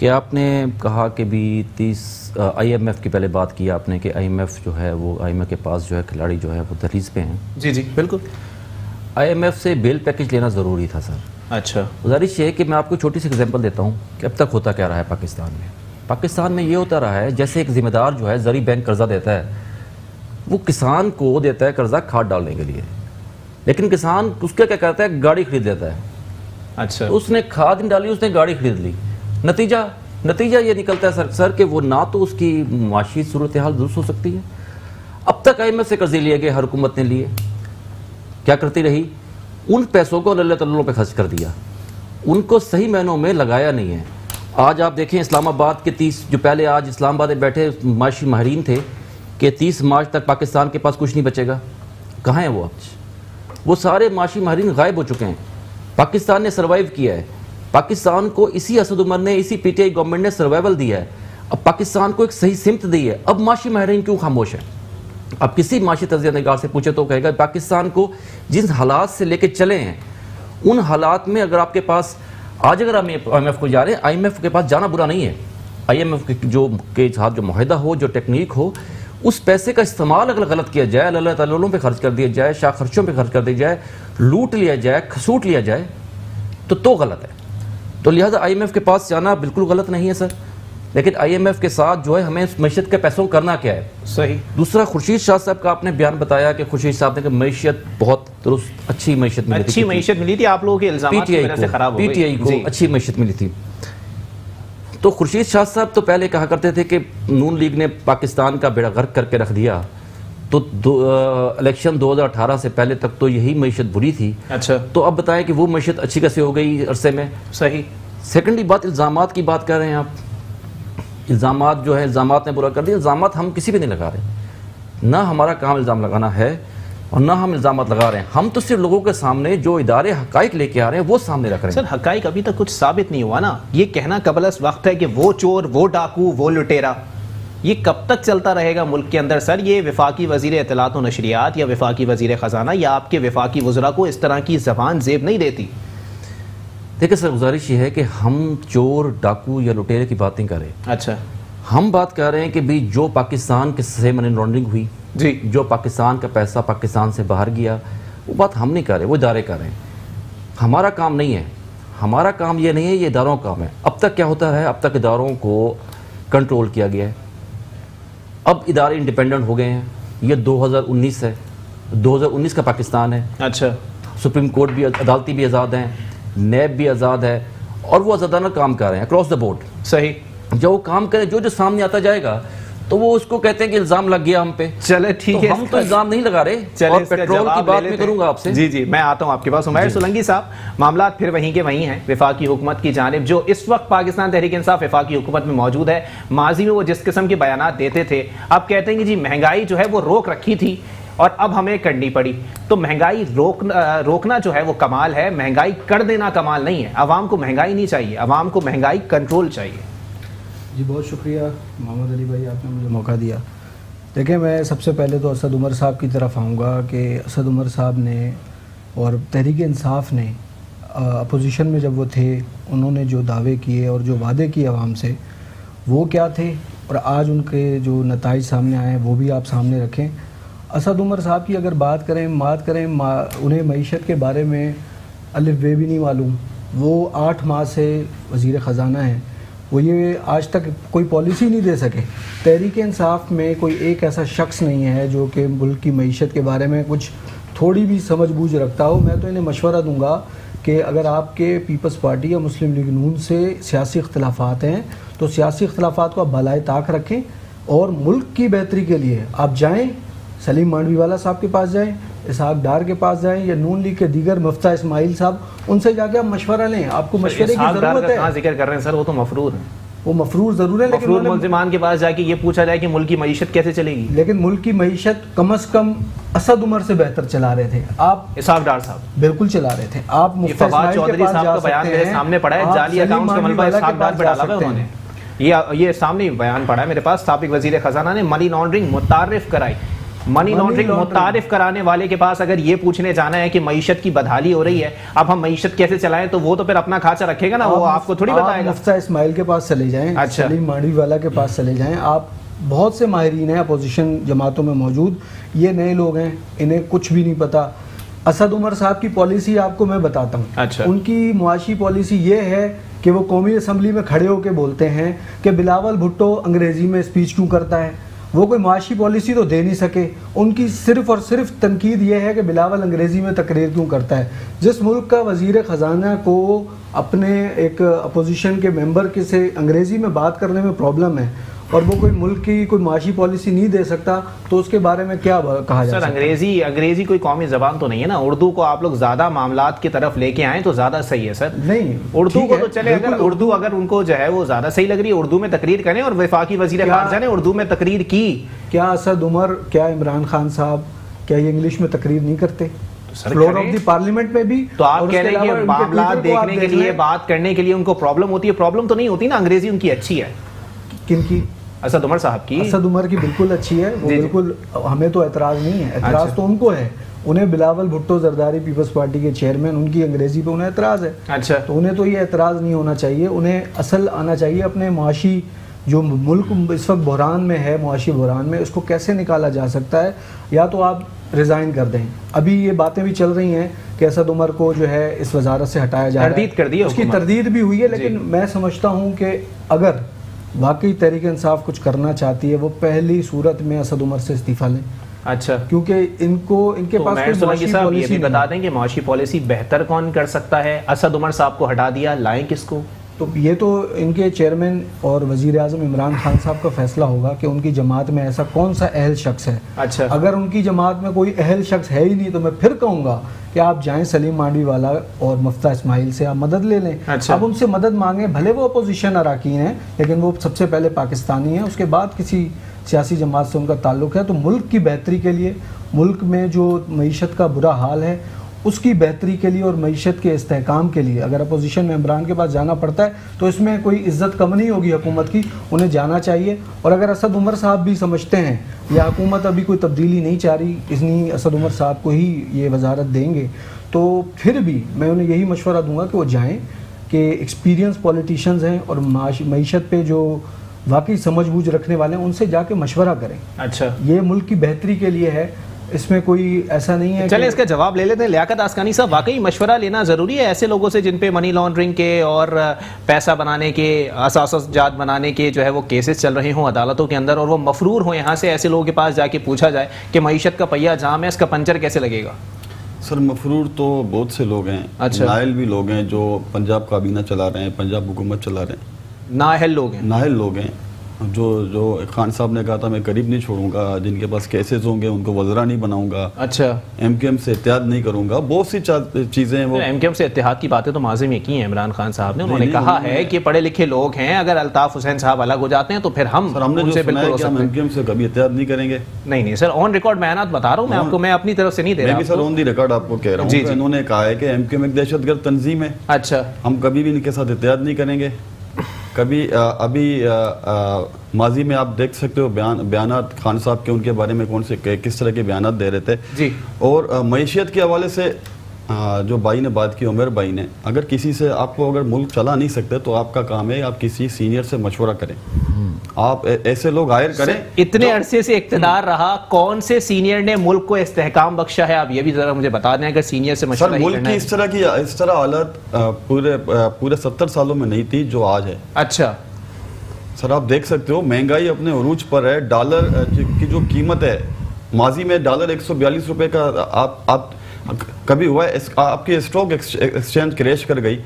کہ آپ نے کہا کہ بھی 30 آئی ایم ایف کی پہلے بات کی آپ نے کہ آئی ایم ایف جو ہے وہ آئی ایم ایف کے پاس جو ہے کھلاڑی جو ہے وہ دہلیز پہ ہیں. جی جی بالکل. آئی ایم ایف سے بیل پیکج لینا ضروری تھا سر. اچھا. گزارش یہ ہے کہ میں آپ کو چھوٹی سی ایگزامپل دیتا ہوں کہ اب تک ہوتا کیا رہا ہے پاکستان میں. پاکستان میں یہ ہوتا رہا ہے جیسے ایک ذمہ دار جو ہے زرعی بینک قرضہ دیتا ہے، وہ کسان کو دیتا ہے قرضہ کھاد ڈالنے کے لیے، لیکن کسان اس کا کیا کرتا ہے گاڑی خرید لیتا ہے. اچھا. اس نے کھاد نہیں ڈالی، اس نے گاڑی خرید لی. نتیجہ یہ نکلتا ہے سر کہ وہ نہ تو اس کی معاشی صورتحال درست ہو سکتی ہے. اب تک آئی ایم ایف سے قرضے لیے گئے، ہر حکومت نے لیے، کیا کرتی رہی؟ ان پیسوں کو اللہ تعالیٰ پہ خرچ کر دیا، ان کو صحیح معنوں میں لگایا نہیں ہے. آج آپ دیکھیں اسلام آباد کے 30 جو پہلے آج اسلام آباد میں بیٹھے معاشی ماہرین تھے کہ 30 مارچ تک پاکستان کے پاس کچھ نہیں بچے گا، کہاں ہیں وہ آج؟ وہ سارے معاشی ماہرین غائب ہو چکے ہیں. پاکستان نے سروائیو کیا ہے، پاکستان کو اسی اسد عمر نے، اسی پی ٹی آئی گورنمنٹ نے سروائیول دیا ہے. اب پاکستان کو ایک صحیح سمت دی ہے. اب معاشی ماہرین کیوں خاموش ہیں؟ اب کسی معاشی تجزیہ نگار سے پوچھے تو کہے گا پاکستان کو جن حالات سے لے کے چلے ہیں ان حالات میں اگر آپ کے پاس آج اگر آئی ایم ایف کو جا رہے ہیں، آئی ایم ایف کے پاس جانا برا نہیں ہے. آئی ایم ایف کے ساتھ جو معاہدہ ہو، جو ٹیکنیک ہو، اس پیسے کا استعمال اگر غلط کیا جائے، اللہ تعالیٰ پہ خرچ کر دیا جائے، شاہ خرچوں پہ خرچ کر دیا جائے، لوٹ لیا جائے، کھسوٹ لیا جائے تو غلط ہے. تو لہٰذا آئی ایم ایف کے پاس جانا بالکل غلط نہیں ہے سر. لیکن آئی ایم ایف کے ساتھ جو ہے ہمیں اس معیشت کے پیسوں کرنا کیا ہے؟ صحیح. دوسرا خورشید شاہ صاحب کا آپ نے بیان بتایا کہ خورشید صاحب نے کہ معیشت بہت درست اچھی معیشت ملی تھی. آپ لوگوں کے الزامات کی وجہ سے خراب ہو گئی. پی ٹی آئی کو اچھی معیشت ملی تھی. تو خورشید شاہ صاحب تو پہلے کہا کرتے تھے کہ نون لیگ نے پاکستان کا بیڑا غرق کر کے رکھ دیا. تو الیکشن 2018 سے پہلے تک تو یہی معیشت بری تھی. اچھا. تو اب بتائیں کہ وہ معیشت اچھی کیسے ہو گئی عرصے میں؟ صحیح. سیکنڈلی بات الزامات کی بات کر رہے ہیں آپ. الزامات جو ہے الزامات نے برا کر دیا. الزامات ہم کسی پہ نہیں لگا رہے، نہ ہمارا کام الزام لگانا ہے اور نہ ہم الزامات لگا رہے ہیں. ہم تو صرف لوگوں کے سامنے جو ادارے حقائق لے کے آ رہے ہیں وہ سامنے رکھ رہے ہیں. سر حقائق ابھی تک کچھ ثابت نہیں ہوا نا. یہ کہنا قبل از وقت ہے کہ وہ چور، وہ ڈاکو، وہ لٹیرا، یہ کب تک چلتا رہے گا ملک کے اندر؟ سر یہ وفاقی وزیر اطلاعات و نشریات یا وفاقی وزیر خزانہ یا آپ کے وفاقی وزراء کو اس طرح کی زبان زیب نہیں دیتی. دیکھیں سر، گزارش یہ ہے کہ ہم چور، ڈاکو یا لٹیرے کی بات نہیں کر رہے. اچھا. ہم بات کر رہے ہیں کہ بھی جو پاکستان کے سے منی لانڈرنگ ہوئی، جی، جو پاکستان کا پیسہ پاکستان سے باہر گیا، وہ بات ہم نہیں کر رہے، وہ ادارے کر رہے ہیں. ہمارا کام نہیں ہے. ہمارا کام یہ نہیں ہے، یہ اداروں کا کام ہے. اب تک کیا ہوتا ہے؟ اب تک اداروں کو کنٹرول کیا گیا ہے. اب ادارے انڈیپینڈنٹ ہو گئے ہیں. یہ 2019 ہے، 2019 کا پاکستان ہے. اچھا. سپریم کورٹ بھی، عدالتی بھی آزاد ہیں، نیب بھی آزاد ہے، اور وہ آزادانہ کام کر رہے ہیں اکراس دا بورڈ. صحیح. جو وہ کام کرے، جو سامنے آتا جائے گا تو وہ اس کو کہتے ہیں کہ الزام لگ گیا ہم پہ. چلے ٹھیک ہے، ہم تو الزام نہیں لگا رہے. اور پیٹرول کی بات میں کروں گا آپ سے. جی میں آتا ہوں آپ کے پاس. عمیر سولنگی صاحب، معاملات پھر وہیں کے وہیں ہیں. وفاقی حکومت کی جانب جو اس وقت پاکستان تحریک انصاف وفاقی حکومت میں موجود ہے، ماضی میں وہ جس قسم کے بیانات دیتے تھے، اب کہتے ہیں کہ جی مہنگائی جو ہے وہ روک رکھی تھی اور اب ہمیں کرنی پڑی. تو مہنگائی روکنا جو ہے وہ کمال ہے، مہنگائی کر دینا کمال نہیں ہے. عوام کو مہنگائی نہیں چاہیے، عوام کو مہنگائی کنٹرول چاہیے. جی بہت شکریہ محمد علی بھائی، آپ نے مجھے موقع دیا. دیکھیں، میں سب سے پہلے تو اسد عمر صاحب کی طرف آؤں گا کہ اسد عمر صاحب نے اور تحریک انصاف نے اپوزیشن میں جب وہ تھے، انہوں نے جو دعوے کیے اور جو وعدے کیے عوام سے، وہ کیا تھے، اور آج ان کے جو نتائج سامنے آئے ہیں وہ بھی آپ سامنے رکھیں. اسد عمر صاحب کی اگر بات کریں انہیں معیشت کے بارے میں الف بے بھی نہیں معلوم. وہ 8 ماہ سے وزیر خزانہ ہیں، وہ یہ آج تک کوئی پالیسی نہیں دے سکے. تحریک انصاف میں کوئی ایک ایسا شخص نہیں ہے جو کہ ملک کی معیشت کے بارے میں کچھ تھوڑی بھی سمجھ بوجھ رکھتا ہو. میں تو انہیں مشورہ دوں گا کہ اگر آپ کے پیپلز پارٹی یا مسلم لیگ نون سے سیاسی اختلافات ہیں تو سیاسی اختلافات کو آپ بالائے طاق رکھیں اور ملک کی بہتری کے لیے آپ جائیں، سلیم مانڈوی والا صاحب کے پاس جائیں، اسحاق ڈار کے پاس جائیں، یا نون لیگ کے دیگر مفتاح اسماعیل صاحب، ان سے جا کے آپ مشورہ لیں. آپ کو مشورے کی ضرورت ہے. کہاں ذکر کر رہے ہیں سر؟ وہ تو مفرور ہیں. وہ مفرور ضرور ہے، لیکن ملزمان کے پاس جا کے یہ پوچھا جائے کہ ملک کی معیشت کیسے چلے گی. لیکن ملک کی معیشت کم از کم اسد عمر سے بہتر چلا رہے تھے. آپ اسحاق ڈار صاحب بالکل چلا رہے تھے. آپ مفتاح فواد چودھری صاحب کا بیان میرے سامنے پڑا ہے، جعلی اکاؤنٹس کا ملبہ اسحاق ڈار پہ ڈالا ہوا ہے انہوں نے. یہ سامنے بیان پڑا ہے میرے پاس. سابق وزیر خزانہ نے منی لانڈرنگ متعارف کرائی. منی لانڈرنگ متعارف کرانے والے کے پاس اگر یہ پوچھنے جانا ہے کہ معیشت کی بدحالی ہو رہی ہے، اب ہم معیشت کیسے چلائیں، تو وہ تو پھر اپنا کھانچہ رکھے گا نا، وہ آپ کو تھوڑی بتائے گا. مفتیٰ اسماعیل کے پاس چلے جائیں، سلیم مانڈوی والا کے پاس چلے جائیں، آپ بہت سے ماہرین ہیں اپوزیشن جماعتوں میں موجود، یہ نئے لوگ ہیں، انہیں کچھ بھی نہیں پتا. اسد عمر صاحب کی پالیسی آپ کو میں بتاتا ہوں. ان کی معاشی پالیسی یہ ہے کہ وہ قومی اسمبلی میں کھڑے ہو کے بولتے ہیں کہ بلاول بھٹو انگریزی میں اسپیچ کیوں کرتا ہے. وہ کوئی معاشی پالیسی تو دے نہیں سکے. ان کی صرف اور صرف تنقید یہ ہے کہ بلاول انگریزی میں تقریر کیوں کرتا ہے. جس ملک کا وزیر خزانہ کو اپنے ایک اپوزیشن کے ممبر کے سے انگریزی میں بات کرنے میں پرابلم ہے اور وہ کوئی ملک کی کوئی معاشی پالیسی نہیں دے سکتا، تو اس کے بارے میں کیا کہا جائے؟ سر انگریزی کوئی قومی زبان تو نہیں ہے نا. اردو کو آپ لوگ زیادہ معاملات کی طرف لے کے آئیں تو زیادہ صحیح ہے سر. نہیں اردو کو تو چلے، اگر ان کو جو ہے وہ زیادہ صحیح لگ رہی ہے اردو میں تقریر کریں، اور وفاقی وزیر خارجہ نے اردو میں تقریر کی. کیا اسد عمر، کیا عمران خان صاحب، کیا یہ انگلش میں تقریر نہیں کرتے فلور آف دی پارلیمنٹ میں بھی؟ تو آپ کہہ رہے ہیں کہ معاملات دیکھنے کے لیے، بات کرنے کے لیے ان کو پرابلم ہوتی ہے. پرابلم تو نہیں ہوتی نا، انگریزی ان کی اچھی ہے. کن کی؟ اسد عمر صاحب کی. اسد عمر کی بالکل اچھی ہے، وہ بالکل، ہمیں تو اعتراض نہیں ہے. اعتراض تو ان کو ہے، انہیں بلاول بھٹو زرداری پیپلز پارٹی کے چیئرمین، ان کی انگریزی پہ انہیں اعتراض ہے. اچھا، تو انہیں تو یہ اعتراض نہیں ہونا چاہیے. انہیں اصل آنا چاہیے اپنے معاشی، جو ملک اس وقت بحران میں ہے، معاشی بحران میں، اس کو کیسے نکالا جا سکتا ہے. یا تو آپ ریزائن کر دیں. ابھی یہ باتیں بھی چل رہی ہیں کہ اسد عمر کو جو ہے اس وزارت سے ہٹایا جا رہا ہے، تردید کر دی ہے، اس کی تردید بھی ہوئی ہے. لیکن میں سمجھتا ہوں کہ اگر واقعی تحریک انصاف کچھ کرنا چاہتی ہے، وہ پہلی صورت میں اسد عمر سے استعفیٰ لیں. اچھا، کیونکہ ان کے پاس کوئی معاشی پالیسی نہیں. بتا دیں کہ معاشی پالیسی بہتر کون کر سکتا ہے؟ اسد عمر صاحب کو ہٹا دیا، لائیں کس کو؟ تو یہ تو ان کے چیئرمین اور وزیر اعظم عمران خان صاحب کا فیصلہ ہوگا کہ ان کی جماعت میں ایسا کون سا اہل شخص ہے. اچھا، اگر ان کی جماعت میں کوئی اہل شخص ہے ہی نہیں تو میں پھر کہوں گا کہ آپ جائیں سلیم مانڈوی والا اور مفتیٰ اسماعیل سے آپ مدد لے لیں. اب ان سے مدد مانگیں، بھلے وہ اپوزیشن اراکین ہیں لیکن وہ سب سے پہلے پاکستانی ہیں، اس کے بعد کسی سیاسی جماعت سے ان کا تعلق ہے. تو ملک کی بہتری کے لیے، ملک میں جو معیشت کا برا حال ہے اس کی بہتری کے لیے اور معیشت کے استحکام کے لیے اگر اپوزیشن ممبران کے پاس جانا پڑتا ہے تو اس میں کوئی عزت کم نہیں ہوگی حکومت کی، انہیں جانا چاہیے. اور اگر اسد عمر صاحب بھی سمجھتے ہیں یا حکومت ابھی کوئی تبدیلی نہیں چاہ رہی، اتنی اسد عمر صاحب کو ہی یہ وزارت دیں گے، تو پھر بھی میں انہیں یہی مشورہ دوں گا کہ وہ جائیں، کہ ایکسپیرینس پولیٹیشینز ہیں اور معیشت پہ جو واقعی سمجھ بوجھ رکھنے والے ہیں ان سے جا کے مشورہ کریں. اچھا، یہ ملک کی بہتری کے لیے ہے، اس میں کوئی ایسا نہیں ہے. چلیں اس کا جواب لے لیتے ہیں. لیاقت آسکانی صاحب، واقعی مشورہ لینا ضروری ہے ایسے لوگوں سے جن پہ منی لانڈرنگ کے اور پیسہ بنانے کے، اساس جات بنانے کے جو ہے وہ کیسز چل رہے ہوں عدالتوں کے اندر، اور وہ مفرور ہوں یہاں سے؟ ایسے لوگوں کے پاس جا کے پوچھا جائے کہ معیشت کا پہیہ جام ہے، اس کا پنچر کیسے لگے گا؟ سر مفرور تو بہت سے لوگ ہیں. اچھا، نااہل بھی لوگ ہیں جو پنجاب کابینہ چلا رہے ہیں، پنجاب حکومت چلا رہے ہیں. نااہل لوگ ہیں، نااہل لوگ ہیں جو خان صاحب نے کہا تھا میں قریب نہیں چھوڑوں گا، جن کے پاس کیسز ہوں گے ان کو وزراء نہیں بناؤں گا. اچھا، ایم کیو ایم سے اتحاد نہیں کروں گا، بہت سی چیزیں ہیں. وہ ایم کیو ایم سے اتحاد کی باتیں تو ماضی میں کی ہیں عمران خان صاحب نے. انہوں نے کہا ہے کہ پڑھے لکھے لوگ ہیں، اگر الطاف حسین صاحب الگ ہو جاتے ہیں تو پھر ہم ان سے بالکل ہو سکتے ہیں. ہم ایم کیو ایم سے کبھی اتحاد نہیں کریں گے. نہیں سر، آن ریکارڈ بیانات بتا رہا ہوں میں آپ کو، میں اپنی طرف سے نہیں دے رہا. میں بھی سر آن دی ریکارڈ آپ کو کہہ رہا ہوں. انہوں نے کہا ہے کہ ایم کیو ایم ایک دہشت گرد تنظیم ہے. اچھا، ہم کبھی بھی ان کے ساتھ اتحاد نہیں کریں گے کبھی. ابھی ماضی میں آپ دیکھ سکتے ہو بیانات خان صاحب کے، ان کے بارے میں کس طرح کے بیانات دے رہے تھے. جی، اور معیشت کے حوالے سے جو بھائی نے بات کی، عمر بھائی نے، اگر کسی سے آپ کو اگر ملک چلا نہیں سکتے تو آپ کا کام ہے آپ کسی سینئر سے مشورہ کریں، آپ ایسے لوگ ہائر کریں. اتنے عرصے سے اقتدار رہا، کون سے سینئر نے ملک کو استحکام بخشا ہے؟ آپ یہ بھی ذرا مجھے بتا دیں اگر سینئر سے مشورہ سر ملک کی اس طرح حالت پورے 70 سالوں میں نہیں تھی جو آج ہے. اچھا سر آپ دیکھ سکتے ہو مہنگائی اپنے عروج پر ہے. ڈالر کی جو قیمت ہے، ماضی میں ڈالر 142 روپے کا آپ کبھی ہوا ہے؟ آپ کی اسٹاک ایکسچینج کریش کر گئی،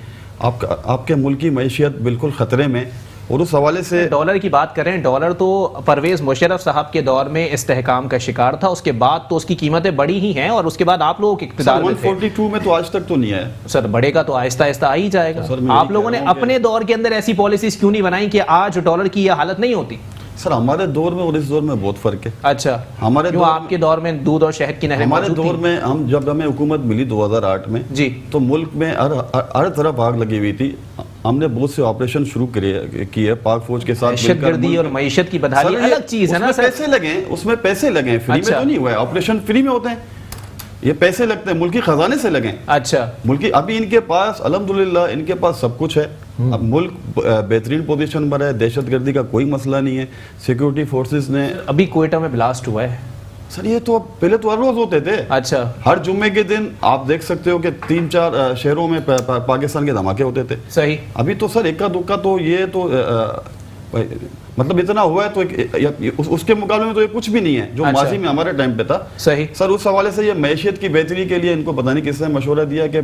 آپ کے ملک کی معیشت بالکل خطرے میں. اور اس حوالے سے ڈالر کی بات کریں، ڈالر تو پرویز مشرف صاحب کے دور میں استحکام کا شکار تھا، اس کے بعد تو اس کی قیمتیں بڑی ہی ہیں، اور اس کے بعد آپ لوگوں کے اقتدار میں تھے. 142 میں تو آج تک تو نہیں ہے سر. بڑھے گا تو آہستہ آہستہ آ ہی جائے گا. آپ لوگوں نے اپنے دور کے اندر ایسی پالیسیز کیوں نہیں بنائی کہ آج ڈالر کی یہ حالت نہیں ہوتی؟ سر ہمارے دور میں اور اس دور میں بہت فرق ہے. اچھا، ہمارے دور آپ کے دور میں دودھ اور شہد کی نہریں ہمارے دور میں جب ہمیں حکومت ملی 2008 میں، جی، تو ملک میں ہر طرف آگ لگی ہوئی تھی. ہم نے بہت سے آپریشن شروع کیے پاک فوج کے ساتھ دہشت گردی اور معیشت کی بدحالی الگ چیز ہے نا سر. پیسے لگے, اس میں پیسے لگے, فری میں تو نہیں ہوا ہے, آپریشن فری میں ہوتے ہیں, یہ پیسے لگتے ہیں, ملکی خزانے سے لگیں. اچھا ملکی, ابھی ان کے پاس الحمدللہ ان کے پاس سب کچھ ہے, اب ملک بہترین پوزیشن پر ہے, دہشت گردی کا کوئی مسئلہ نہیں ہے. سیکیورٹی فورسز نے ابھی کوئٹہ میں بلاسٹ ہوا ہے سر, یہ تو پہلے تو ہر روز ہوتے تھے. اچھا ہر جمعے کے دن آپ دیکھ سکتے ہو کہ 3-4 شہروں میں پاکستان کے دھماکے ہوتے تھے. صحیح. ابھی تو سر اکا دکا تو یہ تو مطلب اتنا ہوا ہے تو اس کے مقابلے میں تو یہ کچھ بھی نہیں ہے جو ماضی میں ہمارے ٹائم پہ تھا. صحیح. سر اس حوالے سے یہ معیشت کی بہتری کے لیے ان کو پتہ نہیں کس نے مشورہ دیا کہ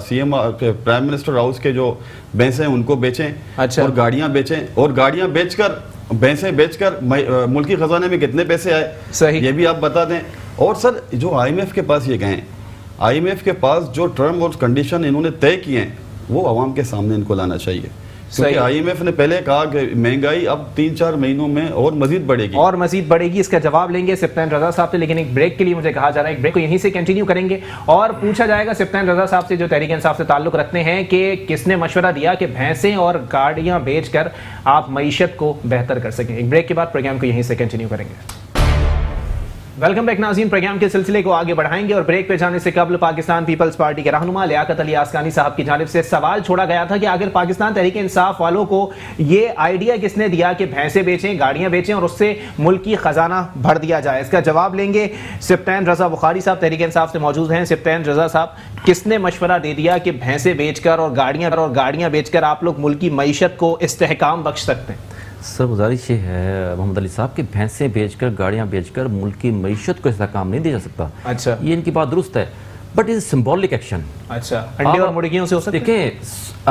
C M prime minister house کے جو بھینسیں ہیں ان کو بیچیں اور گاڑیاں بیچیں, اور گاڑیاں بیچ کر بھینسیں بیچ کر ملکی خزانے میں کتنے پیسے آئے صحیح یہ بھی آپ بتا دیں. اور سر جو آئی ایم ایف کے پاس یہ گئے ہیں, آئی ایم ایف کے پاس جو ٹرم اور کنڈیشن انہوں نے طے کیے ہیں وہ عوام کے سامنے ان کو لانا چاہیے, کیونکہ آئی ایم ایف نے پہلے کہا کہ مہنگائی اب 3-4 مہینوں میں اور مزید بڑھے گی. اس کا جواب لیں گے سپتین رضا صاحب سے, لیکن ایک بریک کے لیے مجھے کہا جا رہا ہے, ایک بریک کو یہیں سے کنٹینیو کریں گے اور پوچھا جائے گا سپتین رضا صاحب سے جو تحریک انصاف سے تعلق رکھتے ہیں کہ کس نے مشورہ دیا کہ بھینسیں اور گاڑیاں بیچ کر آپ معیشت کو بہتر کر سکیں. ایک بریک کے بعد پروگرام کو یہیں سے کنٹینیو کریں گے. ویلکم بیک ناظرین, پروگرام کے سلسلے کو آگے بڑھائیں گے اور بریک پہ جانے سے قبل پاکستان پیپلز پارٹی کے رہنما لیاقت علی آسکانی صاحب کی جانب سے سوال چھوڑا گیا تھا کہ اگر پاکستان تحریک انصاف والوں کو یہ آئیڈیا کس نے دیا کہ بھینسیں بیچیں, گاڑیاں بیچیں اور اس سے ملکی خزانہ بھر دیا جائے, اس کا جواب لیں گے سپتین رضا بخاری صاحب تحریک انصاف سے موجود ہیں. سپتین رضا صاحب, کس نے مشورہ دے دیا کہ بھینسیں بیچ کر اور گاڑیاں بیچ کر آپ لوگ ملکی معیشت کو استحکام بخش سکتے ہیں؟ سر گزارش یہ ہے محمد علی صاحب کہ بھینسیں بیچ کر گاڑیاں بیچ کر ملک کی معیشت کو استحکام نہیں دیا جا سکتا. اچھا, یہ ان کی بات درست ہے, بٹ از سمبولک ایکشن. اچھا, انڈے اور مرغیوں سے ہو سکتا ہے؟ دیکھیں,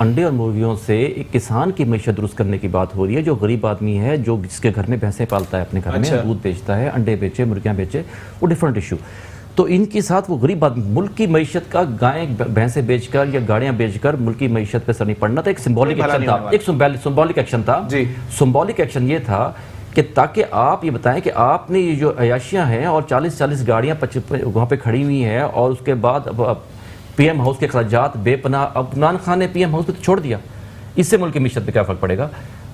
انڈے اور مرغیوں سے ایک کسان کی معیشت درست کرنے کی بات ہو رہی ہے, جو غریب آدمی ہے, جو جس کے گھر میں بھینسیں پالتا ہے, اپنے گھر میں دودھ بیچتا ہے, انڈے بیچے, مرغیاں بیچے, وہ ڈفرنٹ ایشو. تو ان کے ساتھ وہ غریب آدمی ملک کی معیشت کا گائیں بھینسیں بیچ کر یا گاڑیاں بیچ کر ملک کی معیشت پہ سر نہیں پڑنا تھا. ایک سمبولک ایکشن تھا, ایک سمبولک ایکشن تھا. سمبولک ایکشن یہ تھا کہ تاکہ آپ یہ بتائیں کہ آپ نے یہ جو عیاشیاں ہیں اور 40 گاڑیاں وہاں پہ کھڑی ہوئی ہیں, اور اس کے بعد پی ایم ہاؤس کے اخراجات بے پناہ, اب عمران خان نے پی ایم ہاؤس پہ چھوڑ دیا, اس سے ملک کی معیشت پہ کیا فرق پڑے گا؟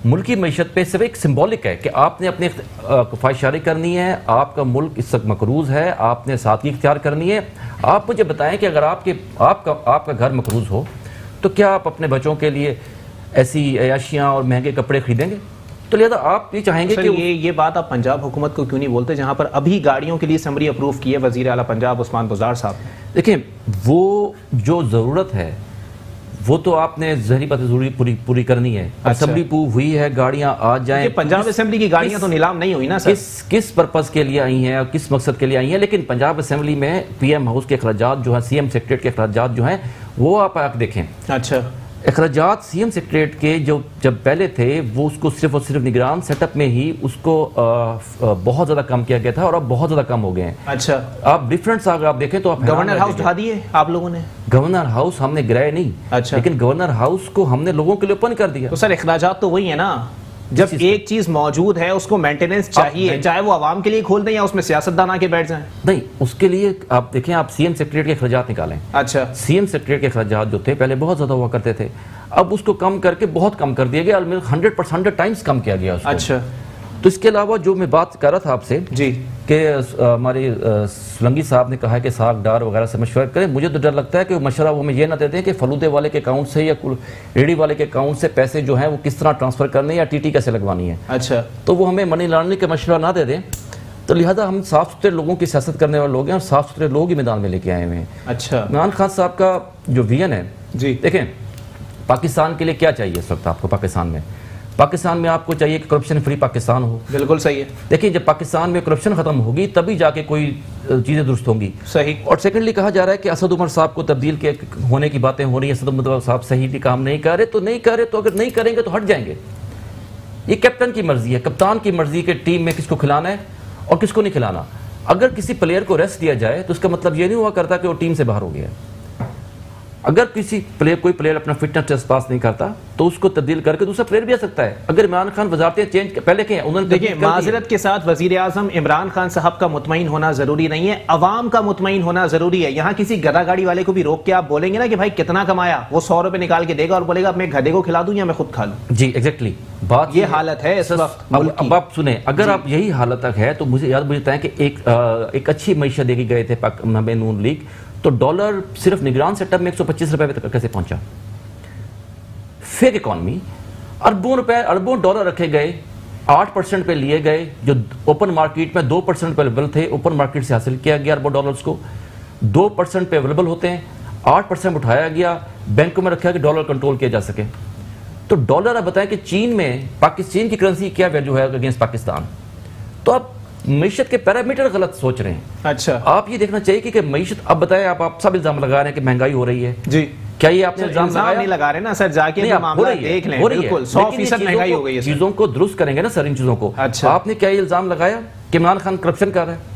ملکی معیشت پہ صرف ایک سمبولک ہے کہ آپ نے اپنی خواہشاری کرنی ہے, آپ کا ملک اس وقت مقروض ہے, آپ نے سادگی اختیار کرنی ہے. آپ مجھے بتائیں کہ اگر آپ کا گھر مقروض ہو تو کیا آپ اپنے بچوں کے لیے ایسی عیاشیاں اور مہنگے کپڑے خریدیں گے؟ تو لہذا آپ یہ چاہیں گے کہ یہ بات آپ پنجاب حکومت کو کیوں نہیں بولتے, جہاں پر ابھی گاڑیوں کے لیے سمری اپروو کی ہے وزیر اعلیٰ پنجاب عثمان بزدار صاحب؟ دیکھیں, وہ جو ضرورت ہے وہ تو آپ نے ظاہری بات ضروری پوری کرنی ہے. اسمبلی پروو ہوئی ہے, گاڑیاں آ جائیں. پنجاب اسمبلی کی گاڑیاں تو نیلام نہیں ہوئی نا سر, کس پرپز کے لیے آئی ہیں اور کس مقصد کے لیے آئی ہیں. لیکن پنجاب اسمبلی میں پی ایم ہاؤس کے اخراجات جو ہیں, سی ایم سیکریٹریٹ کے اخراجات جو ہیں, وہ آپ دیکھیں. اچھا, اخراجات سی ایم سیکریٹریٹ کے جب پہلے تھے وہ اس کو صرف اور صرف نگران سیٹ اپ میں ہی اس کو بہت زیادہ کم کیا گیا تھا, اور اب بہت زیادہ کم ہو گئے ہیں. اچھا, آپ ڈفرنس اگر آپ دیکھیں تو آپ گورنر ہاؤس ڈھا دیے آپ لوگوں نے. گورنر ہاؤس ہم نے گرائے نہیں, اچھا, لیکن گورنر ہاؤس کو ہم نے لوگوں کے لیے اوپن کر دیا. تو سر اخراجات تو وہی ہے نا, جب ایک چیز موجود ہے اس کو مینٹیننس چاہیے, چاہے وہ عوام کے لیے کھول دیں یا اس میں سیاستدان آ کے بیٹھ جائیں. نہیں, اس کے لیے آپ دیکھیں, آپ سی ایم سیکریٹریٹ کے اخراجات نکالیں. اچھا, سی ایم سیکریٹریٹ کے اخراجات جو تھے پہلے بہت زیادہ ہوا کرتے تھے, اب اس کو کم کر کے بہت کم کر دیا گیا, 100 ٹائمز کم کیا گیا اس کو. اچھا, تو اس کے علاوہ جو میں بات کر رہا تھا آپ سے جی کہ ہمارے سلنگی صاحب نے کہا ہے کہ ساکھ ڈار وغیرہ سے مشورہ کریں. مجھے تو ڈر لگتا ہے کہ مشورہ وہ ہمیں یہ نہ دیتے ہیں کہ فلودے والے کے اکاؤنٹ سے یا ریڑھی والے کے اکاؤنٹ سے پیسے جو ہیں وہ کس طرح ٹرانسفر کرنے یا ٹی ٹی کیسے لگوانی ہے. اچھا, تو وہ ہمیں منی لانڈرنگ کا مشورہ نہ دے دیں. تو لہٰذا ہم صاف ستھرے لوگوں کی سیاست کرنے والے لوگ ہیں اور صاف ستھرے لوگ ہی میدان میں لے کے آئے ہوئے ہیں. اچھا, عمران خان صاحب کا جو ویژن ہے, جی دیکھیں پاکستان کے لیے کیا چاہیے اس وقت آپ کو. پاکستان میں آپ کو چاہیے کہ کرپشن فری پاکستان ہو. بالکل صحیح ہے. دیکھیں, جب پاکستان میں کرپشن ختم ہوگی تبھی جا کے کوئی چیزیں درست ہوں گی. صحیح. اور سیکنڈلی کہا جا رہا ہے کہ اسد عمر صاحب کو تبدیل کے ہونے کی باتیں ہو رہی ہیں. اسد عمر صاحب صحیح بھی کام نہیں کر رہے تو نہیں کر رہے, تو اگر نہیں کریں گے تو ہٹ جائیں گے. یہ کیپٹن کی مرضی ہے, کپتان کی مرضی کہ ٹیم میں کس کو کھلانا ہے اور کس کو نہیں کھلانا. اگر کسی پلیئر کو ریسٹ دیا جائے تو اس کا مطلب یہ نہیں ہوا کرتا کہ وہ ٹیم سے باہر ہو گیا. اگر کوئی پلیئر اپنا فٹنس ٹیسٹ پاس نہیں کرتا تو اس کو تبدیل کر کے دوسرا پلیئر بھی آ سکتا ہے. اگر عمران خان وزارتیں چینج پہلے کہ انہوں نے دیکھیں معذرت کے ساتھ وزیر اعظم عمران خان صاحب کا مطمئن ہونا ضروری نہیں ہے, عوام کا مطمئن ہونا ضروری ہے. یہاں کسی گدھا گاڑی والے کو بھی روک کے آپ بولیں گے نا کہ بھائی کتنا کمایا, وہ 100 روپے نکال کے دے گا اور بولے گا میں گدھے کو کھلا دوں یا میں خود کھا لوں. جی ایگزیکٹلی بات یہ حالت ہے اس وقت. اب آپ سنیں, اگر آپ یہی حالت تک ہے تو مجھے یاد بتائیں کہ ایک اچھی معیشت دے کے گئے تھے نون لیگ, تو ڈالر صرف نگران سیٹ اپ میں 125 روپے تک کیسے پہنچا. فیک اکانومی, اربوں ڈالر رکھے گئے, 8% پہ لیے گئے, جو اوپن مارکیٹ میں 2% پہ اویلیبل تھے, اوپن مارکیٹ سے حاصل کیا گیا اربوں ڈالرز کو, 2% پہ اویلیبل ہوتے ہیں, 8% اٹھایا گیا, بینکوں میں رکھا کہ ڈالر کنٹرول کیا جا سکے. تو ڈالر آپ بتائیں کہ چین میں چین کی کرنسی کیا ویلیو ہے اگینسٹ پاکستان. تو آپ معیشت کے پیرامیٹر غلط سوچ رہے ہیں. اچھا آپ یہ دیکھنا چاہیے کہ معیشت, اب بتائیں آپ سب الزام لگا رہے ہیں کہ مہنگائی ہو رہی ہے. جی کیا یہ آپ نے الزام نہیں لگا رہے نا سر, جا کے معاملہ دیکھ لیں, بالکل 100% مہنگائی ہو گئی ہے. چیزوں کو درست کریں گے نا سر, ان چیزوں کو. آپ نے کیا یہ الزام لگایا کہ عمران خان کرپشن کر رہا ہے؟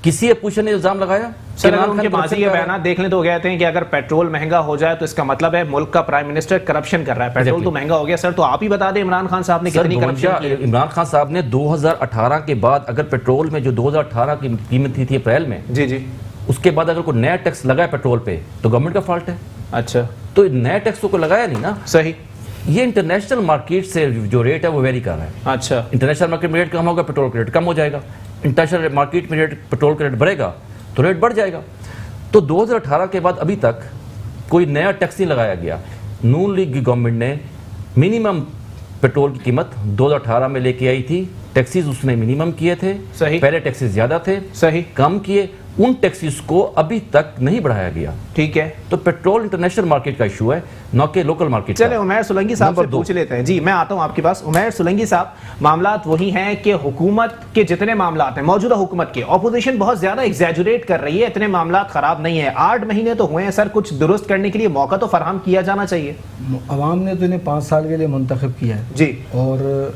کسی اپوزیشن نے الزام لگایا؟ سر اگر ان کے ماضی کے بیانات دیکھ لیں تو کہتے ہیں کہ اگر پیٹرول مہنگا ہو جائے تو اس کا مطلب ہے ملک کا پرائم منسٹر کرپشن کر رہا ہے. پیٹرول تو مہنگا ہو گیا سر, تو آپ ہی بتا دیں عمران خان صاحب نے کتنی کرپشن کی. عمران خان صاحب نے 2018 کے بعد اگر پیٹرول میں جو 2018 کی قیمت تھی اپریل میں, جی اس کے بعد اگر کوئی نیا ٹیکس لگا ہے پیٹرول پہ تو گورنمنٹ کا فالٹ ہے. اچھا تو نیا ٹیکس تو کوئی لگایا نہیں نا. صحیح. یہ انٹرنیشنل مارکیٹ سے جو ریٹ ہے وہ ویری کر رہا ہے. اچھا انٹرنیشنل مارکیٹ میں ریٹ کم ہوگا, پیٹرول کا ریٹ کم ہو جائے گا. انٹرنیشنل مارکیٹ میں پیٹرول کا ریٹ بڑھے گا تو ریٹ بڑھ جائے گا. تو 2018 کے بعد ابھی تک کوئی نیا ٹیکس نہیں لگایا گیا. نون لیگ کی گورنمنٹ نے منیمم پیٹرول کی قیمت 2018 میں لے کے آئی تھی, ٹیکسیز اس نے منیمم کیے تھے. صحیح. پہلے ٹیکسیز زیادہ تھے, صحیح, کم کیے, ان ٹیکسیز کو ابھی تک نہیں بڑھایا گیا. ٹھیک ہے. تو پیٹرول انٹرنیشنل مارکیٹ کا ایشو ہے, نہ کہ لوکل مارکیٹ. چلے عمیر سولنگی صاحب سے پوچھ لیتے ہیں. جی میں آتا ہوں آپ کے پاس. عمیر سولنگی صاحب, معاملات وہی ہیں کہ حکومت کے جتنے معاملات ہیں, موجودہ حکومت کے, اپوزیشن بہت زیادہ ایگزیجوریٹ کر رہی ہے, اتنے معاملات خراب نہیں ہیں. 8 مہینے تو ہوئے ہیں سر, کچھ درست کرنے کے لیے موقع تو فراہم کیا جانا چاہیے. عوام نے تو انہیں 5 سال کے لیے منتخب کیا ہے. جی. اور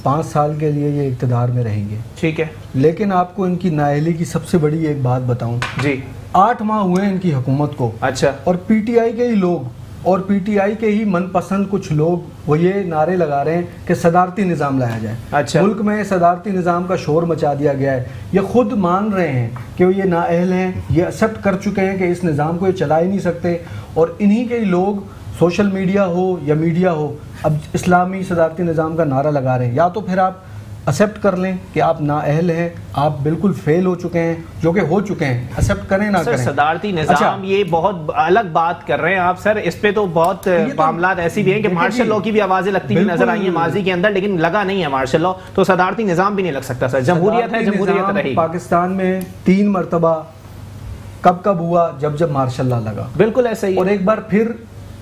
5 سال کے لیے یہ اقتدار میں رہیں گے. ٹھیک ہے. لیکن آپ کو ان کی نااہلی کی سب سے بڑی ایک بات بتاؤں. جی. 8 ماہ ہوئے ہیں ان کی حکومت کو. اچھا. اور پی ٹی آئی کے ہی لوگ اور پی ٹی آئی کے ہی من پسند کچھ لوگ وہ یہ نعرے لگا رہے ہیں کہ صدارتی نظام لایا جائے. اچھا. ملک میں صدارتی نظام کا شور مچا دیا گیا ہے. یہ خود مان رہے ہیں کہ وہ یہ نااہل ہیں, یہ ایکسیپٹ کر چکے ہیں کہ اس نظام کو یہ چلا ہی نہیں سکتے. اور انہی کے ہی لوگ, سوشل میڈیا ہو یا میڈیا ہو, اب اسلامی صدارتی نظام کا نعرہ لگا رہے ہیں. یا تو پھر آپ ایکسیپٹ کر لیں کہ آپ نااہل ہیں, آپ بالکل فیل ہو چکے ہیں, جو کہ ہو چکے ہیں, ایکسیپٹ کریں نہ کریں. صدارتی نظام یہ بہت الگ بات کر رہے ہیں آپ سر, اس پہ تو بہت معاملات ایسی بھی ہیں کہ مارشل لاء کی بھی آوازیں لگتی ہوئی نظر آئی ہیں ماضی کے اندر, لیکن لگا نہیں ہے مارشل لاء, تو صدارتی نظام بھی نہیں لگ سکتا سر. جمہوریت ہے, جمہوریت رہی. پاکستان میں 3 مرتبہ کب ہوا, جب مارشل لاء لگا. بالکل ایسا ہی. اور ایک بار پھر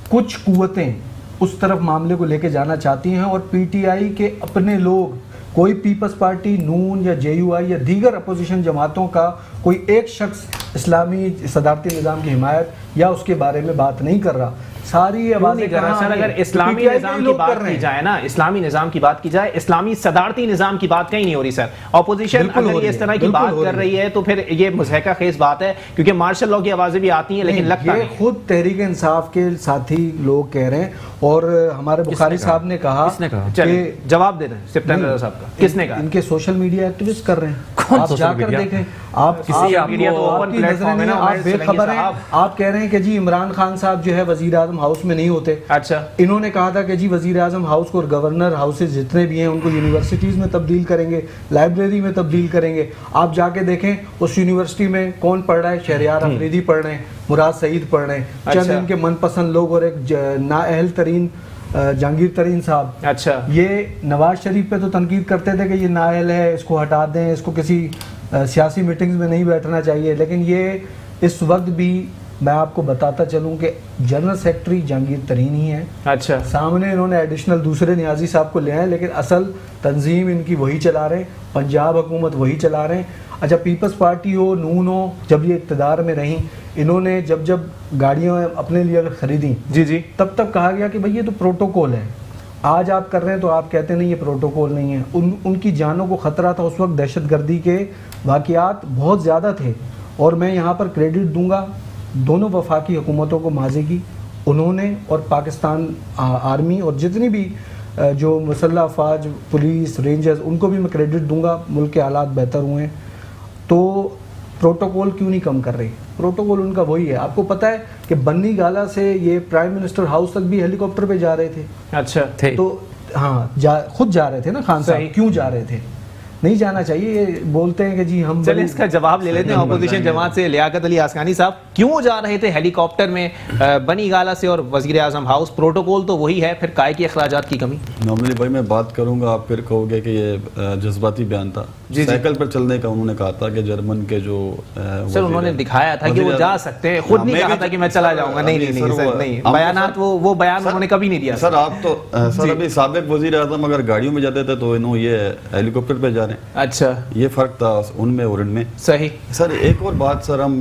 کچھ قوتیں اس طرف معاملے کو لے کے جانا چاہتی ہیں, اور پی ٹی آئی کے اپنے لوگ, کوئی پیپلز پارٹی, نون یا جے یو آئی یا دیگر اپوزیشن جماعتوں کا کوئی ایک شخص اسلامی صدارتی نظام کی حمایت یا اس کے بارے میں بات نہیں کر رہا. ساری آوازیں سر اگر اسلامی نظام کی بات کی جائے نا, اسلامی نظام کی بات کی جائے, اسلامی صدارتی نظام کی بات کہیں نہیں ہو رہی سر. اپوزیشن اگر یہ اس طرح کی بات کر رہی ہے تو پھر یہ مضحکہ خیز بات ہے, کیونکہ مارشل لاء کی آوازیں بھی آتی ہیں لیکن لگتا ہے یہ خود تحریک انصاف کے ساتھی لوگ کہہ رہے ہیں. اور ہمارے بخاری صاحب نے کہا کہ جواب دے دیں سپٹمبر رضا صاحب کا, کس نے کہا؟ ان کے سوشل میڈیا ایکٹیوسٹ کر رہے ہیں. آپ جا کر دیکھیں, آپ بے خبر ہیں. آپ کہہ رہے ہیں کہ جی عمران خان صاحب جو ہے وزیر اعظم ہاؤس میں نہیں ہوتے. اچھا. انہوں نے کہا تھا کہ جی وزیر اعظم ہاؤس کو اور گورنر ہاؤسز جتنے بھی ہیں ان کو یونیورسٹیز میں تبدیل کریں گے, لائبریری میں تبدیل کریں گے. آپ جا کے دیکھیں اس یونیورسٹی میں کون پڑھ رہا ہے, شہریار افریدی پڑھ رہے ہیں, مراد سعید پڑھ رہے ہیں, چند ان کے من پسند لوگ, اور ایک نااہل ترین جہانگیر ترین صاحب. اچھا. یہ نواز شریف پہ تو تنقید کرتے تھے کہ یہ نااہل ہے, اس کو ہٹا دیں, اس کو کسی سیاسی میٹنگز میں نہیں بیٹھنا چاہیے. لیکن یہ اس وقت بھی میں آپ کو بتاتا چلوں کہ جنرل سیکرٹری جہانگیر ترین ہی ہیں. اچھا. سامنے انہوں نے ایڈیشنل دوسرے نیازی صاحب کو لے آئے, لیکن اصل تنظیم ان کی وہی چلا رہے ہیں, پنجاب حکومت وہی چلا رہے ہیں. اچھا پیپلز پارٹی ہو, نون ہو, جب یہ اقتدار میں رہیں, انہوں نے جب گاڑیاں اپنے لیے اگر خریدیں, جی تب کہا گیا کہ بھئی یہ تو پروٹوکول ہے. آج آپ کر رہے ہیں تو آپ کہتے نہیں یہ پروٹوکول نہیں ہے. ان کی جانوں کو خطرہ تھا اس وقت, دہشت گردی کے واقعات بہت زیادہ تھے. اور میں یہاں پر کریڈٹ دوں گا دونوں وفاقی حکومتوں کو ماضی کی انہوں نے اور پاکستان آرمی اور جتنی بھی جو مسلح افواج پولیس رینجرز ان کو بھی میں کریڈٹ دوں گا. ملک کے حالات بہتر ہوئے ہیں تو پروٹوکول کیوں نہیں کم کر رہی؟ پروٹوکول ان کا وہی ہے. آپ کو پتہ ہے کہ بنی گالا سے یہ پرائم منسٹر ہاؤس تک بھی ہیلی کاپٹر پہ جا رہے تھے. اچھا تو ہاں خود جا رہے تھے نا خان صاحب, کیوں جا رہے تھے؟ نہیں جانا چاہیے. یہ بولتے ہیں کہ جی ہم چلیں اس کا جواب لے لیتے ہیں اپوزیشن جماعت سے. لیاقت علی آسکانی صاحب, کیوں جا رہے تھے ہیلی کاپٹر میں بنی گالا سے اور وزیر اعظم ہاؤس؟ پروٹوکول تو وہی ہے, پھر کائے کی اخراجات کی کمی؟ نارملی بھائی میں بات کروں گا, آپ پھر کہو گے کہ یہ جذباتی بیان تھا. سائیکل پر چلنے کا انہوں نے کہا تھا کہ جرمن کے جو سر انہوں نے دکھایا تھا کہ وہ جا سکتے ہیں, خود نہیں کہا تھا کہ میں چلا جاؤں گا. نہیں بیانات وہ بیان انہوں نے کبھی نہیں دیا. سر آپ تو سر ابھی سابق وزیر اعظم اگر گاڑیوں میں جاتے تھے تو انہوں یہ ہیلی کاپٹر پہ جا رہے ہیں. اچھا یہ فرق تھا ان میں اور ان میں. صحیح. سر ایک اور بات سر, ہم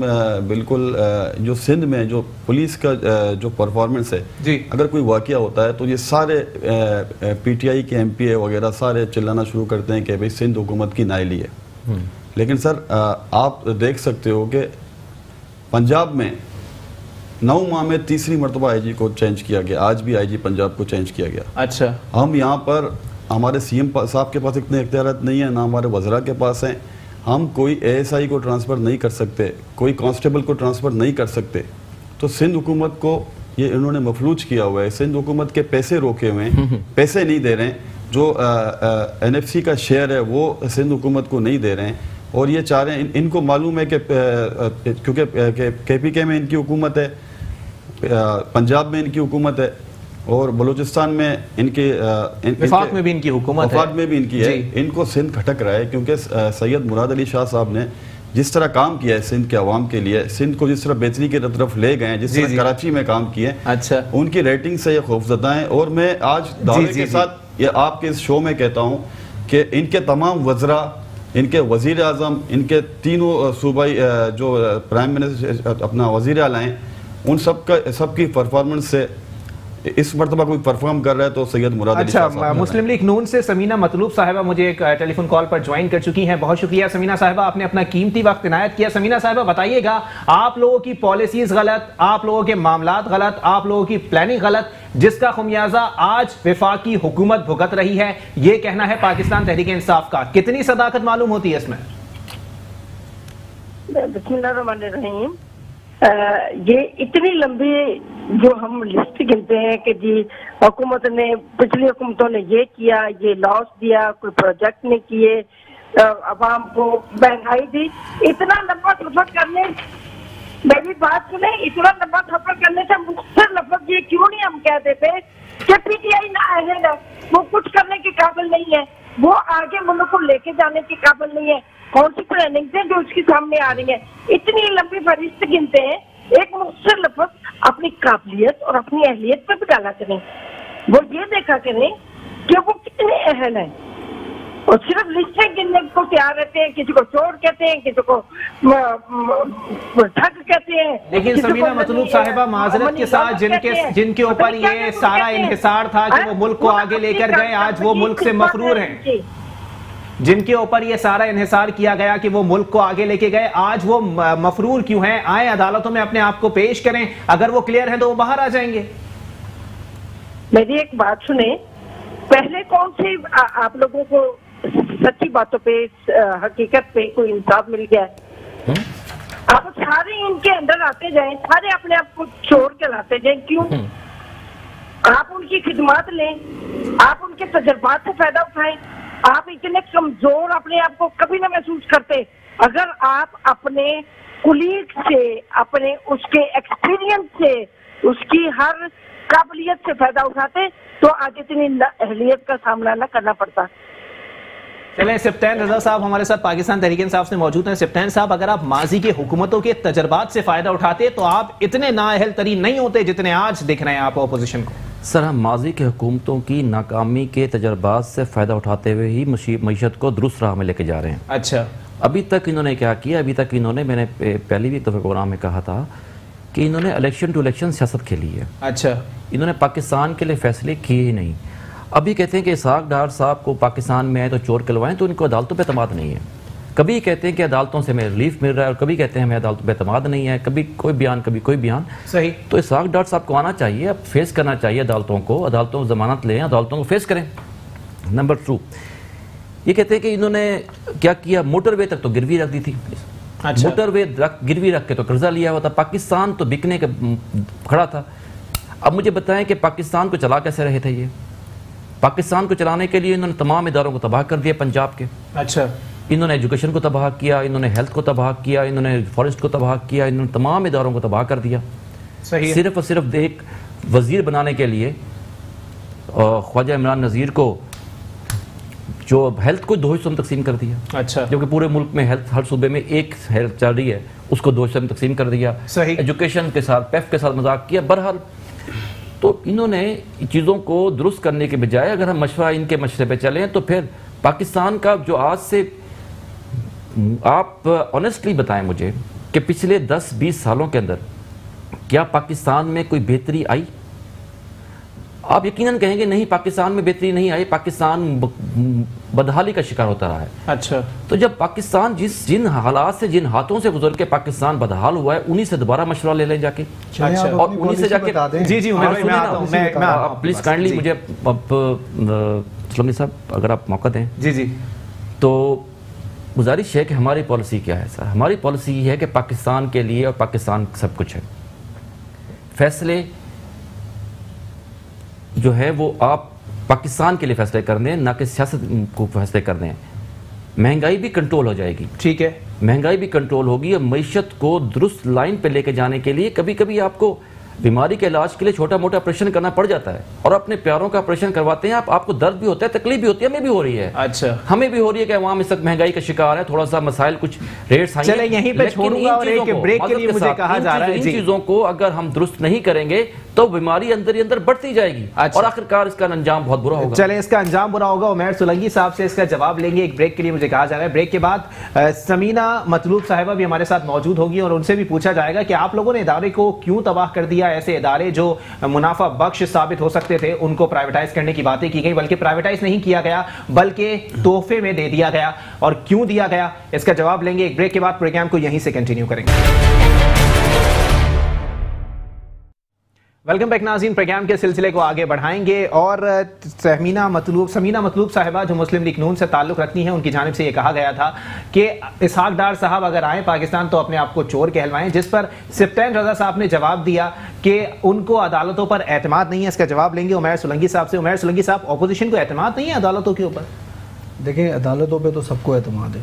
بالکل جو سندھ میں جو پولیس کا جو پرفارمنس ہے, اگر کوئی واقعہ ہوتا ہے تو یہ سارے پی ٹی آئی کے ایم پی اے وغیرہ سارے چلانا شروع کرتے ہیں کہ بھئی سندھ حکومت کی نااہلی ہے. لیکن سر آپ دیکھ سکتے ہو کہ پنجاب میں 9 ماہ میں تیسری مرتبہ آئی جی کو چینج کیا گیا. آج بھی آئی جی پنجاب کو چینج کیا گیا. اچھا. ہم یہاں پر ہمارے سی ایم صاحب کے پاس اتنے اختیارات نہیں ہیں, نہ ہمارے وزراء کے پاس ہیں. ہم کوئی اے ایس آئی کو ٹرانسفر نہیں کر سکتے, کوئی کانسٹیبل کو ٹرانسفر نہیں کر سکتے. تو سندھ حکومت کو یہ انہوں نے مفلوج کیا ہوا ہے. سندھ حکومت کے پیسے روکے ہوئے ہیں, پیسے نہیں دے رہے ہیں. جو این ایف سی کا شیئر ہے وہ سندھ حکومت کو نہیں دے رہے ہیں. اور یہ چاہ رہے ہیں, ان کو معلوم ہے کہ کیونکہ کے پی کے میں ان کی حکومت ہے, پنجاب میں ان کی حکومت ہے, اور بلوچستان میں ان کے وفاق میں بھی ان کی حکومت ہے, وفاق میں بھی ان کی ہے. ان کو سندھ کھٹک رہا ہے کیونکہ سید مراد علی شاہ صاحب نے جس طرح کام کیا ہے سندھ کے عوام کے لیے, سندھ کو جس طرح بہتری کی طرف لے گئے ہیں, جس طرح کراچی میں کام کیے, اچھا ان کی ریٹنگ سے یہ خوفزدہ ہیں. اور میں آج دعوے کے ساتھ یہ آپ کے اس شو میں کہتا ہوں کہ ان کے تمام وزراء, ان کے وزیر اعظم, ان کے تینوں صوبائی جو پرائم منسٹر اپنا وزیر اعلیٰ ہیں, ان سب کی پرفارمنس سے اس مرتبہ کوئی پرفارم کر رہا ہے تو سید مراد علی شاہ صاحب. اچھا, مسلم لیگ نون سے سمینہ مطلوب صاحبہ مجھے ایک ٹیلی فون کال پر جوائن کر چکی ہیں. بہت شکریہ سمینہ صاحبہ, آپ نے اپنا قیمتی وقت عنایت کیا. سمینہ صاحبہ بتائیے گا, آپ لوگوں کی پالیسیز غلط, آپ لوگوں کے معاملات غلط, آپ لوگوں کی پلاننگ غلط, جس کا خمیازہ آج وفاقی حکومت بھگت رہی ہے, یہ کہنا ہے پاکستان تحریک انصاف کا. کتنی صداقت معلوم ہوتی ہے اس میں؟ بسم اللہ الرحمن الرحیم. یہ اتنی لمبی جو ہم لسٹ گنتے ہیں کہ جی حکومت نے, پچھلی حکومتوں نے یہ کیا, یہ لاس دیا, کوئی پروجیکٹ نہیں کیے, عوام کو مہنگائی دی, اتنا لمبا سفر کرنے, میری بات سنیں, اتنا لمبا سفر کرنے سے مختصر لفظ یہ کیوں نہیں ہم کہہ دیتے کہ پی ٹی آئی نااہل ہے, وہ کچھ کرنے کے قابل نہیں ہے, وہ آگے ملک کو لے کے جانے کے قابل نہیں ہے. کون سی پلاننگ جو اس کے سامنے آ رہی ہیں, اتنی لمبی فہرست گنتے ہیں, ایک مختصر لفظ اپنی قابلیت اور اپنی اہلیت پہ بھی ڈالا کریں. وہ یہ دیکھا کریں کہ وہ کتنے اہل ہیں, اور صرف لسٹیں گننے کو تیار رہتے ہیں. کسی کو چور کہتے ہیں, کسی کو ٹھگ کہتے ہیں. لیکن سمینہ مطلوب صاحبہ معذرت کے ساتھ, جن کے اوپر یہ سارا انحصار تھا کہ وہ ملک کو آگے لے کر گئے, آج وہ ملک سے مفرور ہیں. جن کے اوپر یہ سارا انحصار کیا گیا کہ وہ ملک کو آگے لے کے گئے, آج وہ مفرور کیوں ہیں؟ آئیں عدالتوں میں اپنے آپ کو پیش کریں, اگر وہ کلیئر ہیں تو وہ باہر آ جائیں گے. میری ایک بات سنیں, پہلے کون سی آپ لوگوں کو سچی باتوں پہ, حقیقت پہ کوئی انصاف مل گیا ہے؟ آپ سارے ان کے اندر آتے جائیں, سارے اپنے آپ کو چور کہلاتے جائیں, کیوں؟ آپ ان کی خدمات لیں, آپ ان کے تجربات سے فائدہ اٹھائیں. آپ اتنے کمزور اپنے آپ کو کبھی نہ محسوس کرتے اگر آپ اپنے کولیگ سے, اپنے اس کے ایکسپیرینس سے, اس کی ہر قابلیت سے فائدہ اٹھاتے تو آج اتنی اہلیت کا سامنا نہ کرنا پڑتا. چلیں, سبطین رضا صاحب ہمارے ساتھ پاکستان تحریک انصاف سے موجود ہیں. سبطین صاحب, اگر آپ ماضی کے حکومتوں کے تجربات سے فائدہ اٹھاتے تو آپ اتنے نااہل ترین نہیں ہوتے جتنے آج دکھ رہے ہیں آپ اپوزیشن کو. سر, ہم ماضی کے حکومتوں کی ناکامی کے تجربات سے فائدہ اٹھاتے ہوئے ہی معیشت کو درست راہ میں لے کے جا رہے ہیں. اچھا, ابھی تک انہوں نے کیا کیا؟ ابھی تک انہوں نے, میں نے پہلی بھی ایک دفعہ پروگرام میں کہا تھا کہ انہوں نے الیکشن ٹو الیکشن سیاست کھیلی ہے. اچھا, انہوں نے پاکستان کے لیے فیصلے کیے ہی نہیں. ابھی کہتے ہیں کہ اسحاق ڈار صاحب کو پاکستان میں آئے تو چور کلوائیں, تو ان کو عدالتوں پہ اعتماد نہیں ہے. کبھی کہتے ہیں کہ عدالتوں سے ہمیں ریلیف مل رہا ہے اور کبھی کہتے ہیں ہمیں عدالتوں پہ اعتماد نہیں ہے، کبھی کوئی بیان کبھی کوئی بیان. صحیح. تو اسحاق ڈار صاحب کو آنا چاہیے، اب فیس کرنا چاہیے عدالتوں کو، عدالتوں کو ضمانت لیں، عدالتوں کو فیس کریں. نمبر 2 یہ کہتے ہیں کہ انہوں نے کیا کیا، موٹر وے تک تو گروی رکھ دی تھی. اچھا. موٹر وے گروی رکھ کے تو قرضہ لیا ہوا تھا، پاکستان تو بکنے کے کھڑا تھا. اب مجھے بتائیں کہ پاکستان کو چلا کیسے رہے تھے یہ؟ پاکستان کو چلانے کے لیے انہوں نے تمام اداروں کو تباہ کر دیا پنجاب کے. اچھا. انہوں نے ایجوکیشن کو تباہ کیا، انہوں نے ہیلتھ کو تباہ کیا، انہوں نے فارسٹ کو تباہ کیا، انہوں نے تمام اداروں کو تباہ کر دیا. صحیح. صرف اور صرف ایک وزیر بنانے کے لیے خواجہ عمران نذیر کو جو ہیلتھ کو 2 حصوں میں تقسیم کر دیا. اچھا. جبکہ پورے ملک میں ہیلتھ ہر صوبے میں ایک ہیلتھ چل رہی ہے، اس کو 2 حصوں میں تقسیم کر دیا. صحیح. ایجوکیشن کے ساتھ پیف کے ساتھ مذاق کیا. بہرحال تو انہوں نے چیزوں کو درست کرنے کے بجائے اگر ہم مشورہ ان کے مشورے پہ چلیں تو پھر پاکستان کا جو آج سے آپ آنیسٹلی بتائیں مجھے کہ پچھلے 10-20 سالوں کے اندر کیا پاکستان میں کوئی بہتری آئی؟ آپ یقیناً کہیں گے نہیں پاکستان میں بہتری نہیں آئی، پاکستان بدحالی کا شکار ہوتا رہا ہے. اچھا. تو جب پاکستان جن حالات سے جن ہاتھوں سے گزر کے پاکستان بدحال ہوا ہے انہی سے دوبارہ مشورہ لے لیں جا کے. اچھا. اور انہی سے جا کے جی عمر بھائی میں آتا ہوں، میں پلیز کائنڈلی مجھے اب سلمی صاحب اگر آپ موقع دیں. جی. تو گزارش ہے کہ ہماری پالیسی کیا ہے سر؟ ہماری پالیسی یہ ہے کہ پاکستان کے لیے اور پاکستان سب کچھ ہے. فیصلے جو ہے وہ آپ پاکستان کے لیے فیصلے کر دیں، نہ کہ سیاست کو فیصلے کر دیں. مہنگائی بھی کنٹرول ہو جائے گی. ٹھیک ہے. مہنگائی بھی کنٹرول ہوگی اور معیشت کو درست لائن پہ لے کے جانے کے لیے کبھی کبھی آپ کو بیماری کے علاج کے لیے چھوٹا موٹا آپریشن کرنا پڑ جاتا ہے اور اپنے پیاروں کا آپریشن کرواتے ہیں. آپ کو درد بھی ہوتا ہے، تکلیف بھی ہوتی ہے، ہمیں بھی ہو رہی ہے. اچھا. ہمیں بھی ہو رہی ہے کہ عوام اس وقت مہنگائی کا شکار ہے، تھوڑا سا مسائل کچھ ریٹس آئیں. چلے یہیں پہ چھوڑوں گا اور ایک بریک کے لیے مجھے کہا جا رہا ہے ان چیزوں کو اگر ہم درست نہیں کریں گے تو بیماری اندر ہی اندر بڑھتی جائے گی اور آخرکار اس کا انجام بہت برا ہوگا. چلے اس کا انجام برا ہوگا. عمیر سولنگی صاحب سے اس کا جواب لیں گے. ایک بریک کے لیے مجھے کہا جا رہا ہے. بریک کے بعد سمینہ مطلوب صاحبہ بھی ہمارے ساتھ موجود ہوگی اور ان سے بھی پوچھا جائے گا کہ آپ لوگوں نے ادارے کو کیوں تباہ کر دیا. ایسے ادارے جو منافع بخش ثابت ہو سکتے تھے ان کو پرائیویٹائز کرنے کی باتیں کی گئی، بلکہ پرائیویٹائز نہیں کیا گیا بلکہ تحفے میں دے دیا گیا. اور کیوں دیا گیا اس کا جواب لیں گے. ایک بریک کے بعد پروگرام کو یہیں سے کنٹینیو کریں گے. ویلکم بیک ناظرین. پروگرام کے سلسلے کو آگے بڑھائیں گے اور سمینہ مطلوب صاحبہ جو مسلم لیگ نون سے تعلق رکھتی ہیں، ان کی جانب سے یہ کہا گیا تھا کہ اسحاق ڈار صاحب اگر آئیں پاکستان تو اپنے آپ کو چور کہلوائیں، جس پر سپتین رضا صاحب نے جواب دیا کہ ان کو عدالتوں پر اعتماد نہیں ہے. اس کا جواب لیں گے عمیر سولنگی صاحب سے. عمیر سولنگی صاحب، اپوزیشن کو اعتماد نہیں ہے عدالتوں کے اوپر؟ دیکھیں عدالتوں پہ تو سب کو اعتماد ہے،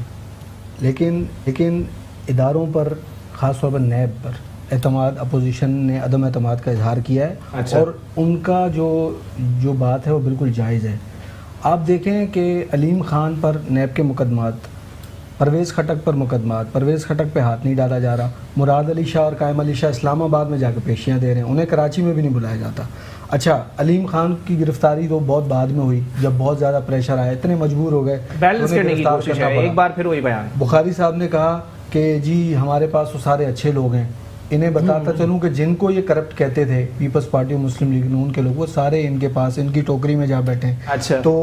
لیکن اداروں پر خاص طور پر نیب پر اعتماد اپوزیشن نے عدم اعتماد کا اظہار کیا ہے. اچھا. اور ان کا جو بات ہے وہ بالکل جائز ہے. آپ دیکھیں کہ علیم خان پر نیب کے مقدمات، پرویز خٹک پر مقدمات، پرویز خٹک پہ ہاتھ نہیں ڈالا جا رہا. مراد علی شاہ اور قائم علی شاہ اسلام آباد میں جا کے پیشیاں دے رہے ہیں، انہیں کراچی میں بھی نہیں بلایا جاتا. اچھا، علیم خان کی گرفتاری تو بہت بعد میں ہوئی جب بہت زیادہ پریشر آیا، اتنے مجبور ہو گئے بیلنس کرنے کی کوشش ہے. ایک بار پھر وہی بیان بخاری صاحب نے کہا کہ جی ہمارے پاس وہ سارے اچھے لوگ ہیں. انہیں بتاتا چلوں کہ جن کو یہ کرپٹ کہتے تھے پیپلز پارٹی اور مسلم لیگ نون کے لوگ، وہ سارے ان کے پاس ان کی ٹوکری میں جا بیٹھے ہیں. اچھا. تو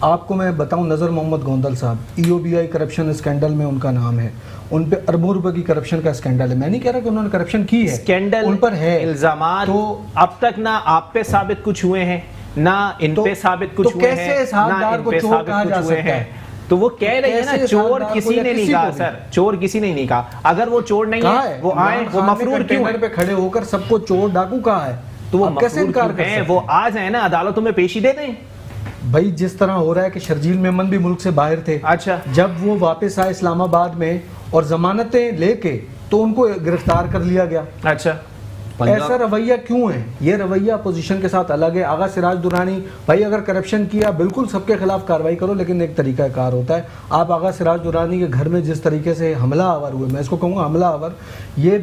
آپ کو میں بتاؤں، نظر محمد گوندل صاحب EOBI کرپشن اسکینڈل میں ان کا نام ہے. ان پہ اربوں روپے کی کرپشن کا اسکینڈل ہے. میں نہیں کہہ رہا کہ انہوں نے کرپشن کی ہے، اسکینڈل ان پر ہے الزامات. تو اب تک نہ آپ پہ ثابت کچھ ہوئے ہیں نہ ان پہ ثابت کچھ ہوئے ہیں، تو کیسے اسحاق ڈار کو چور کہا جا سکتا ہے؟ تو وہ کہہ رہے ہیں نا چور کسی نے نہیں کہا سر، چور کسی نے نہیں کہا. اگر وہ چور نہیں ہے وہ آئیں، وہ مفرور کیوں ہیں؟ پہ کھڑے ہو کر سب کو چور ڈاکو کہا ہے تو وہ کیسے انکار کر سکتے ہیں؟ وہ آ جائیں نا عدالتوں میں پیشی دے دیں. بھائی جس طرح ہو رہا ہے کہ شرجیل میمن بھی ملک سے باہر تھے. اچھا. جب وہ واپس آئے اسلام آباد میں اور ضمانتیں لے کے تو ان کو گرفتار کر لیا گیا. اچھا. ایسا رویہ کیوں ہے؟ یہ رویہ اپوزیشن کے ساتھ الگ ہے. آغا سراج درانی بھائی اگر کرپشن کیا بالکل سب کے خلاف کارروائی کرو، لیکن ایک طریقہ کار ہوتا ہے. آپ آغا سراج درانی کے گھر میں جس طریقے سے حملہ آور ہوئے، میں اس کو کہوں گا حملہ آور، یہ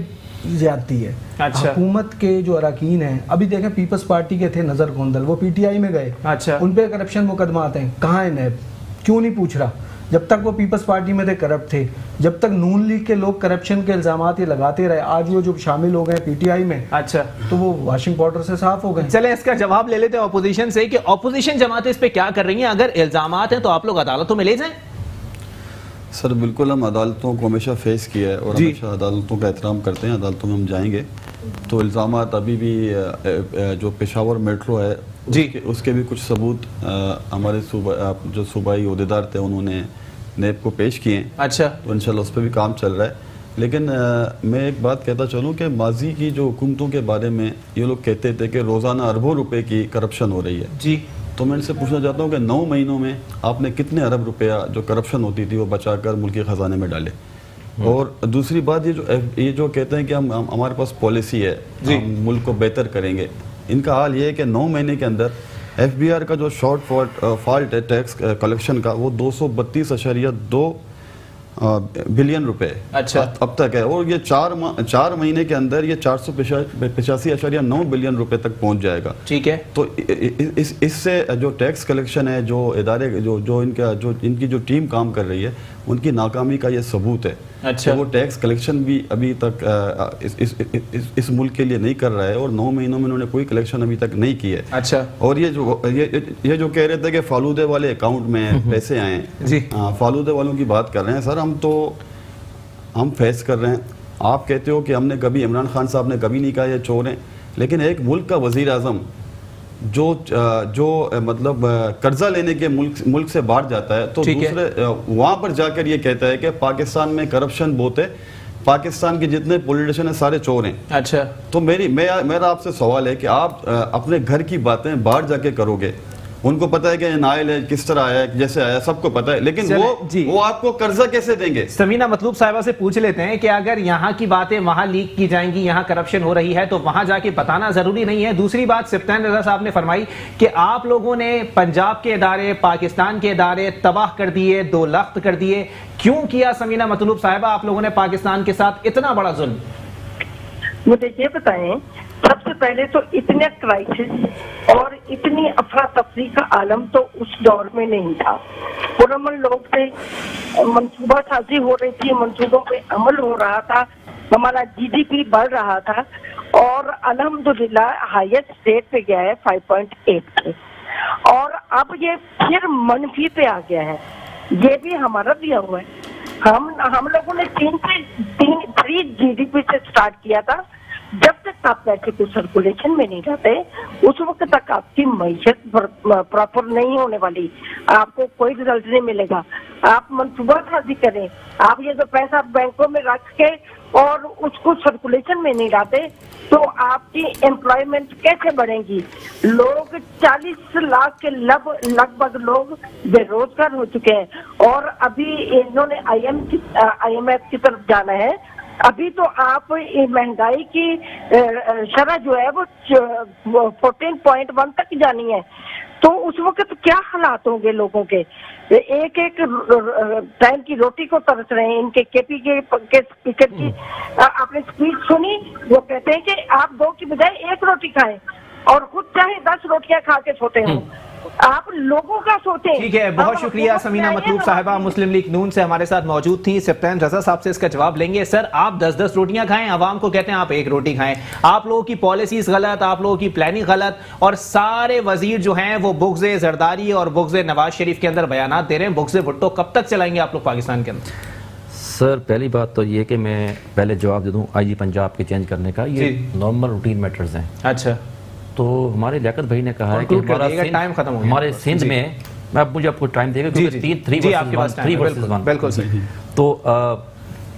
زیادتی ہے. اچھا. حکومت کے جو اراکین ہیں، ابھی دیکھیں پیپلز پارٹی کے تھے نظر گوندل، وہ PTI میں گئے. اچھا. ان پہ کرپشن مقدمات ہیں. کہاں ہے نیب؟ کیوں نہیں پوچھ رہا؟ جب تک وہ پیپلز پارٹی میں تھے کرپٹ تھے، جب تک نون لیگ کے لوگ کرپشن کے الزامات یہ لگاتے رہے. آج وہ جو شامل ہو گئے PTI میں، اچھا، تو وہ واشنگ پاؤڈر سے صاف ہو گئے. چلیں اس کا جواب لے لیتے ہیں اپوزیشن سے کہ اپوزیشن جماعتیں اس پہ کیا کر رہی ہیں. اگر الزامات ہیں تو آپ لوگ عدالتوں میں لے جائیں. سر بالکل ہم عدالتوں کو ہمیشہ فیس کیا ہے اور ہمیشہ عدالتوں کا احترام کرتے ہیں. عدالتوں میں ہم جائیں گے تو الزامات ابھی بھی جو پشاور میٹرو ہے اس کے بھی کچھ ثبوت ہمارے جو صوبائی عہدیدار تھے انہوں نے نیب کو پیش کیے ہیں. اچھا. تو انشاءاللہ اس پہ بھی کام چل رہا ہے. لیکن میں ایک بات کہتا چلوں کہ ماضی کی جو حکومتوں کے بارے میں یہ لوگ کہتے تھے کہ روزانہ اربوں روپے کی کرپشن ہو رہی ہے. جی. تو میں ان سے پوچھنا چاہتا ہوں کہ 9 مہینوں میں آپ نے کتنے ارب روپیہ جو کرپشن ہوتی تھی وہ بچا کر ملکی خزانے میں ڈالے؟ اور دوسری بات یہ جو کہتے ہیں کہ ہمارے پاس پالیسی ہے ہم ملک کو بہتر کریں گے، ان کا حال یہ ہے کہ 9 مہینے کے اندر ایف بی آر کا جو شارٹ فالٹ ہے ٹیکس کلیکشن کا وہ 232.2 بلین روپے اب تک ہے، اور یہ 4 مہینے کے اندر یہ 485.9 بلین روپے تک پہنچ جائے گا. ٹھیک ہے. تو اس سے جو ٹیکس کلیکشن ہے، جو ادارے جو ان کی جو ٹیم کام کر رہی ہے ان کی ناکامی کا یہ ثبوت ہے. اچھا. وہ ٹیکس کلیکشن بھی ابھی تک اس ملک کے لیے نہیں کر رہا ہے اور 9 مہینوں میں انہوں نے کوئی کلیکشن ابھی تک نہیں کی ہے. اچھا. اور یہ جو کہہ رہے تھے کہ فالودے والے اکاؤنٹ میں پیسے آئے ہیں، فالودے والوں کی بات کر رہے ہیں. سر ہم فیس کر رہے ہیں. آپ کہتے ہو کہ ہم نے کبھی عمران خان صاحب نے کبھی نہیں کہا یہ چور ہیں، لیکن ایک ملک کا وزیر اعظم جو مطلب قرضہ لینے کے ملک سے باہر جاتا ہے تو دوسرے وہاں پر جا کر یہ کہتا ہے کہ پاکستان میں کرپشن بہت ہے، پاکستان کے جتنے پولیٹیشین ہیں سارے چور ہیں. اچھا. تو میرا آپ سے سوال ہے کہ آپ اپنے گھر کی باتیں باہر جا کے کرو گے، ان کو پتا ہے کہ نائل ہے کس طرح آیا جیسے آیا سب کو پتا ہے، لیکن وہ آپ کو قرضہ کیسے دیں گے؟ سمینہ مطلوب صاحبہ سے پوچھ لیتے ہیں کہ اگر یہاں کی باتیں وہاں لیک کی جائیں گی، یہاں کرپشن ہو رہی ہے تو وہاں جا کے بتانا ضروری نہیں ہے. دوسری بات سپتین رضا صاحب نے فرمائی کہ آپ لوگوں نے پنجاب کے ادارے، پاکستان کے ادارے تباہ کر دیے، 2 لخت کر دیے. کیوں کیا سمینہ مطلوب صاحبہ آپ لوگوں نے پاکستان کے ساتھ اتنا بڑا ظلم؟ مجھے یہ بتائیں، سب سے پہلے تو اتنے کرائسس اور اتنی افراتفری کا عالم تو اس دور میں نہیں تھا. پرامن لوگ تھے، منصوبہ سازی ہو رہی تھی، منصوبوں پہ عمل ہو رہا تھا، ہمارا GDP بڑھ رہا تھا اور الحمدللہ ہائیسٹ ریٹ پہ گیا ہے 5.8 پہ. اور اب یہ پھر منفی پہ آ گیا ہے. یہ بھی ہمارا دیا ہوا ہے. ہم لوگوں نے 3 GDP سے سٹارٹ کیا تھا. جب تک آپ پیسے کو سرکولیشن میں نہیں جاتے اس وقت تک آپ کی معیشت پراپر نہیں ہونے والی، آپ کو کوئی رزلٹ نہیں ملے گا. آپ منصوبہ سازی کریں، آپ یہ جو پیسہ بینکوں میں رکھ کے اور اس کو سرکولیشن میں نہیں لاتے تو آپ کی امپلائمنٹ کیسے بڑھے گی؟ لوگ 40 لاکھ کے لگ بھگ لوگ بے روزگار ہو چکے ہیں اور ابھی انہوں نے IMF کی طرف جانا ہے. ابھی تو آپ مہنگائی کی شرح جو ہے وہ 14.1 تک جانی ہے. تو اس وقت کیا حالات ہوں گے لوگوں کے؟ ایک ٹائم کی روٹی کو ترس رہے ہیں. ان کے KP کے اسپیکر کی آپ نے اسپیچ سنی، وہ کہتے ہیں کہ آپ 2 کی بجائے 1 روٹی کھائیں اور خود چاہے 10 روٹیاں کھا کے سوتے ہوں. آپ لوگوں کا سوچیں. ٹھیک ہے، بہت شکریہ سمینہ مطلوب صاحبہ مسلم لیگ نون سے ہمارے ساتھ موجود تھیں. سپتین رضا صاحب سے اس کا جواب لیں گے. سر آپ 10 روٹیاں کھائیں، عوام کو کہتے ہیں آپ 1 روٹی کھائیں. آپ لوگوں کی پالیسیز غلط، آپ لوگوں کی پلاننگ غلط اور سارے وزیر جو ہیں وہ بغض زرداری اور بغض نواز شریف کے اندر بیانات دے رہے ہیں. بغض بھٹو کب تک چلائیں گے آپ لوگ پاکستان کے اندر؟ سر پہلی بات تو یہ کہ میں پہلے جواب دے دوں IG پنجاب کے چینج کرنے کا، یہ نارمل روٹین میٹرز ہیں. اچھا. تو ہمارے لیاقت بھائی نے کہا ہے کہ ہمارے سندھ میں مجھے آپ کو ٹائم دے گا کیونکہ 3 بالکل صحیح. تو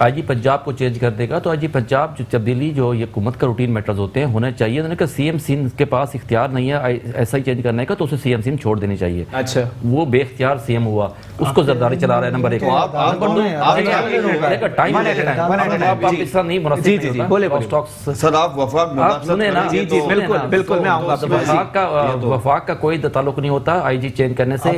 IG پنجاب کو چینج کر دے گا تو IG پنجاب جو تبدیلی جو یہ حکومت کا روٹین میٹرز ہوتے ہیں ہونے چاہیے. انہوں نے کہا CM سندھ کے پاس اختیار نہیں ہے ایسا ہی چینج کرنے کا تو اسے CM سندھ چھوڑ دینی چاہیے. اچھا. وہ بے اختیار CM ہوا، اس کو زرداری چلا رہا ہے. نمبر 1 وفاق کا کوئی تعلق نہیں ہوتا IG چینج کرنے سے.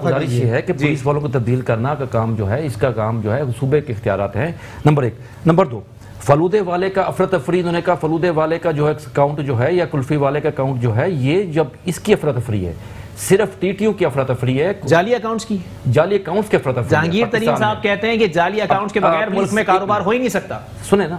گزارش یہ ہے کہ پولیس والوں کو تبدیل کرنا کا کام جو ہے، اس کا کام جو ہے صوبے کے اختیارات ہیں. نمبر 1. نمبر 2، فلودے والے کا افراتفری، انہوں نے کہا فلودے والے کا جو ہے اکاؤنٹ جو ہے یا کلفی والے کا اکاؤنٹ جو ہے، یہ جب اس کی افراتفری ہے صرف TTO کی افراتفری ہے، جعلی اکاؤنٹس کی، جعلی اکاؤنٹس کی افراتفری. جہانگیر ترین صاحب کہتے ہیں کہ جعلی اکاؤنٹس کے بغیر ملک میں کاروبار ہو ہی نہیں سکتا. سنیں نا،